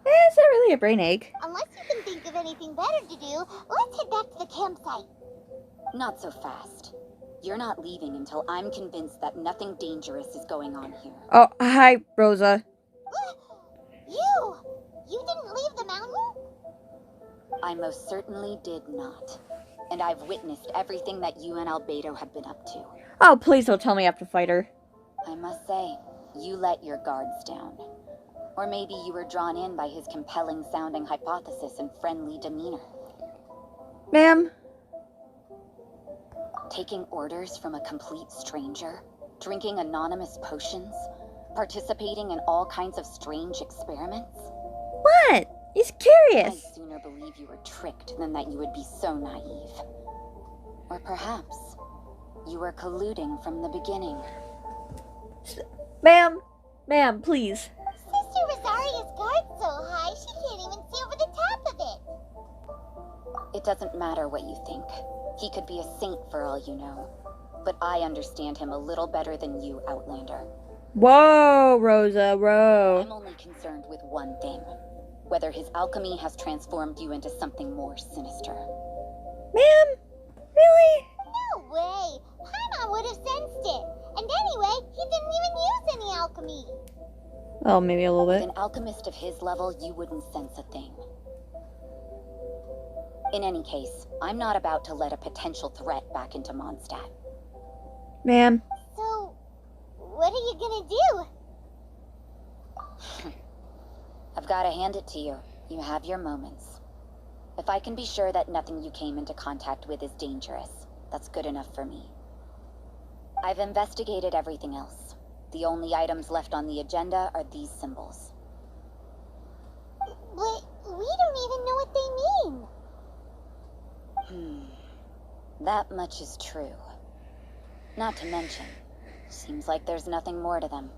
It's not really a brain ache. Unless you can think of anything better to do, let's head back to the campsite. Not so fast. You're not leaving until I'm convinced that nothing dangerous is going on here. Oh, hi, Rosa. You didn't leave the mountain? I most certainly did not. And I've witnessed everything that you and Albedo have been up to. Oh, please don't tell me I have to fight her. I must say, you let your guards down. Or maybe you were drawn in by his compelling-sounding hypothesis and friendly demeanor. Ma'am? Taking orders from a complete stranger, drinking anonymous potions, participating in all kinds of strange experiments. What? He's curious. I'd sooner believe you were tricked than that you would be so naive. Or perhaps you were colluding from the beginning. Ma'am, please. Sister Rosaria's guard's so high, she can't even see over the top of it. It doesn't matter what you think. He could be a saint for all you know. But I understand him a little better than you, Outlander. Whoa, Rosa, whoa. I'm only concerned with one thing. Whether his alchemy has transformed you into something more sinister. Ma'am? Really? No way! Paimon would have sensed it. And anyway, he didn't even use any alchemy. Oh, maybe a little With bit. an alchemist of his level, you wouldn't sense a thing. In any case, I'm not about to let a potential threat back into Mondstadt. Ma'am. So, what are you gonna do? I've got to hand it to you. You have your moments. If I can be sure that nothing you came into contact with is dangerous, that's good enough for me. I've investigated everything else. The only items left on the agenda are these symbols. But we don't even know what they mean. That much is true. Not to mention, seems like there's nothing more to them.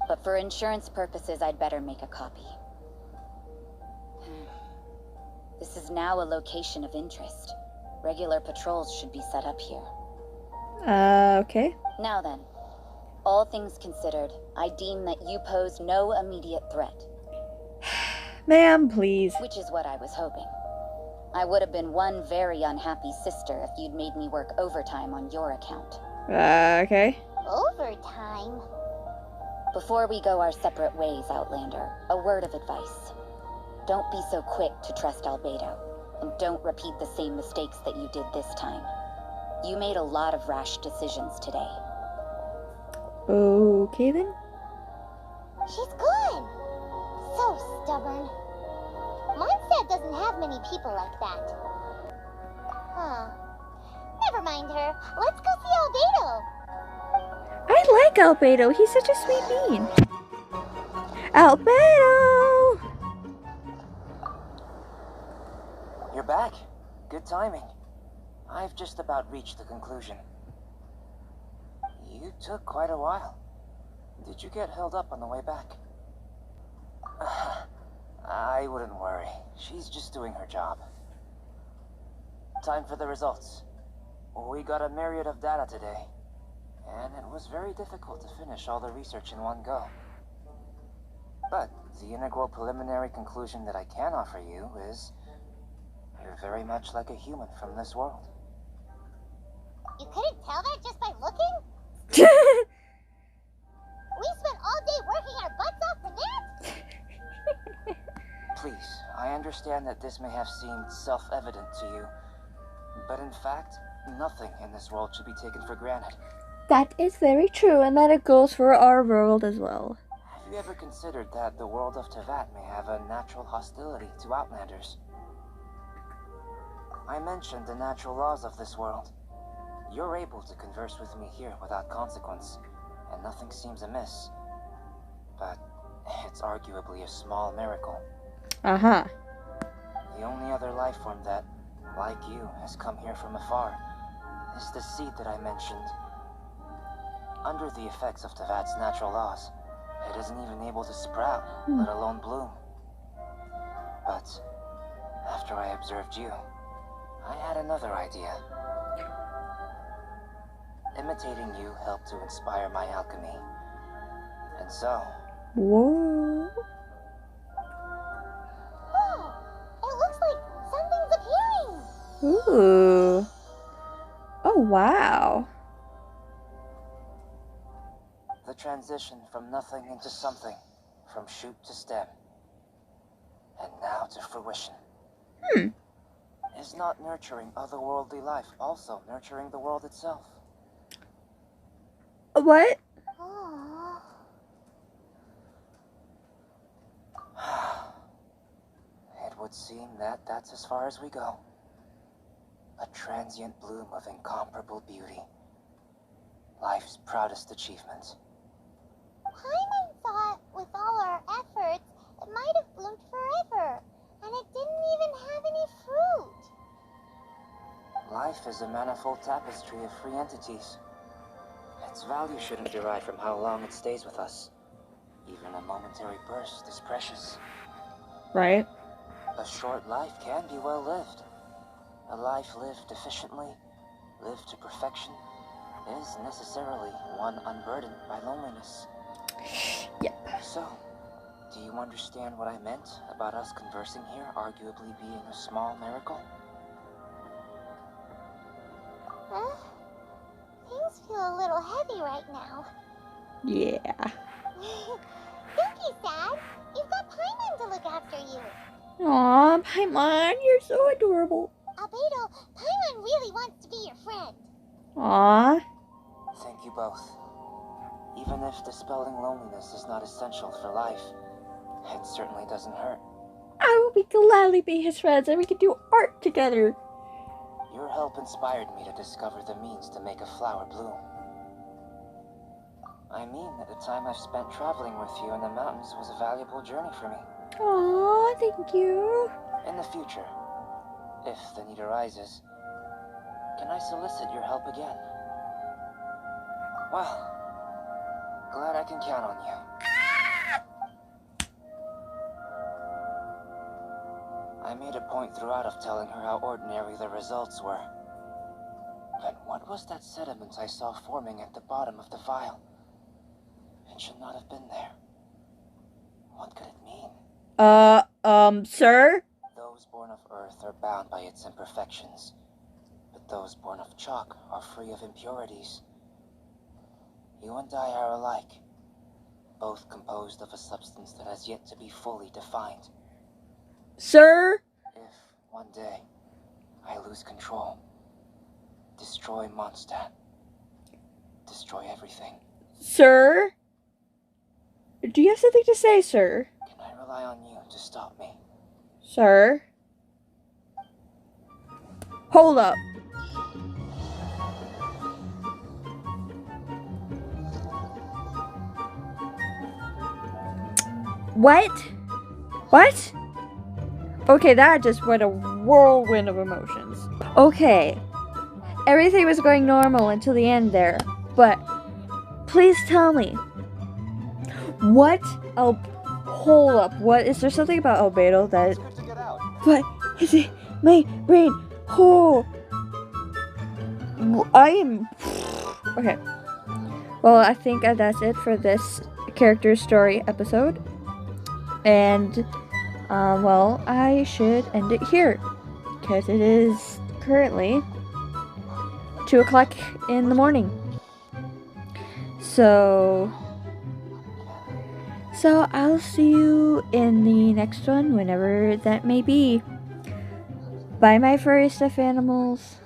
But for insurance purposes, I'd better make a copy. This is now a location of interest. Regular patrols should be set up here. Okay. Now then, all things considered, I deem that you pose no immediate threat. Ma'am, please. Which is what I was hoping. I would have been one very unhappy sister if you'd made me work overtime on your account. Okay. Overtime? Before we go our separate ways, Outlander, a word of advice. Don't be so quick to trust Albedo, and don't repeat the same mistakes that you did this time. You made a lot of rash decisions today. Okay then. She's gone. So stubborn. Mondstadt doesn't have many people like that. Huh. Never mind her. Let's go see Albedo. I like Albedo. He's such a sweet bean. Albedo! You're back. Good timing. I've just about reached the conclusion. You took quite a while. Did you get held up on the way back? I wouldn't worry. She's just doing her job. Time for the results. We got a myriad of data today, and it was very difficult to finish all the research in one go. But the integral preliminary conclusion that I can offer you is you're very much like a human from this world. You couldn't tell that just by looking? We spent all day working our butts off for that? Please, I understand that this may have seemed self-evident to you, but in fact, nothing in this world should be taken for granted. That is very true, and that it goes for our world as well. Have you ever considered that the world of Teyvat may have a natural hostility to Outlanders? I mentioned the natural laws of this world. You're able to converse with me here without consequence, and nothing seems amiss. But it's arguably a small miracle. Uh-huh. The only other life form that, like you, has come here from afar is the seed that I mentioned. Under the effects of Teyvat's natural laws, it isn't even able to sprout, let alone bloom. But after I observed you, I had another idea. Imitating you helped to inspire my alchemy. And so... Whoa. Whoa! It looks like something's appearing! Ooh. Oh, wow. The transition from nothing into something, from shoot to stem, and now to fruition. Is not nurturing otherworldly life also nurturing the world itself? What? Aww. It would seem that that's as far as we go. A transient bloom of incomparable beauty. Life's proudest achievement. Paimon thought with all our efforts, it might have bloomed forever, and it didn't even have any fruit. Life is a manifold tapestry of free entities. Its value shouldn't derive from how long it stays with us. Even a momentary burst is precious. Right. A short life can be well lived. A life lived efficiently, lived to perfection, is necessarily one unburdened by loneliness. Yep. So, do you understand what I meant about us conversing here arguably being a small miracle? Huh? Things feel a little heavy right now. Yeah. Don't be sad. You've got Paimon to look after you. Aw, Paimon, you're so adorable. Albedo, Paimon really wants to be your friend. Aw. Thank you both. Even if dispelling loneliness is not essential for life, it certainly doesn't hurt. I will gladly be his friends and we can do art together. Your help inspired me to discover the means to make a flower bloom. I mean that the time I've spent traveling with you in the mountains was a valuable journey for me. Aw, thank you. In the future, if the need arises, can I solicit your help again? Well, glad I can count on you. I made a point throughout of telling her how ordinary the results were. But what was that sediment I saw forming at the bottom of the vial? It should not have been there. What could it mean? Sir? Those born of Earth are bound by its imperfections, but those born of chalk are free of impurities. You and I are alike, both composed of a substance that has yet to be fully defined. Sir? If, one day, I lose control, destroy Mondstadt, destroy everything. Sir? Do you have something to say, sir? Can I rely on you to stop me? Sir? Hold up. What? What? Okay, that just went a whirlwind of emotions. Okay. Everything was going normal until the end there. But please tell me. What? Hold up. What? Is there something about Albedo that... What is it? My brain. Oh. I am... Okay. Well, I think that's it for this character story episode. And, well, I should end it here. Because it is currently 2 o'clock in the morning. So I'll see you in the next one, whenever that may be. Bye, my furry stuffed animals.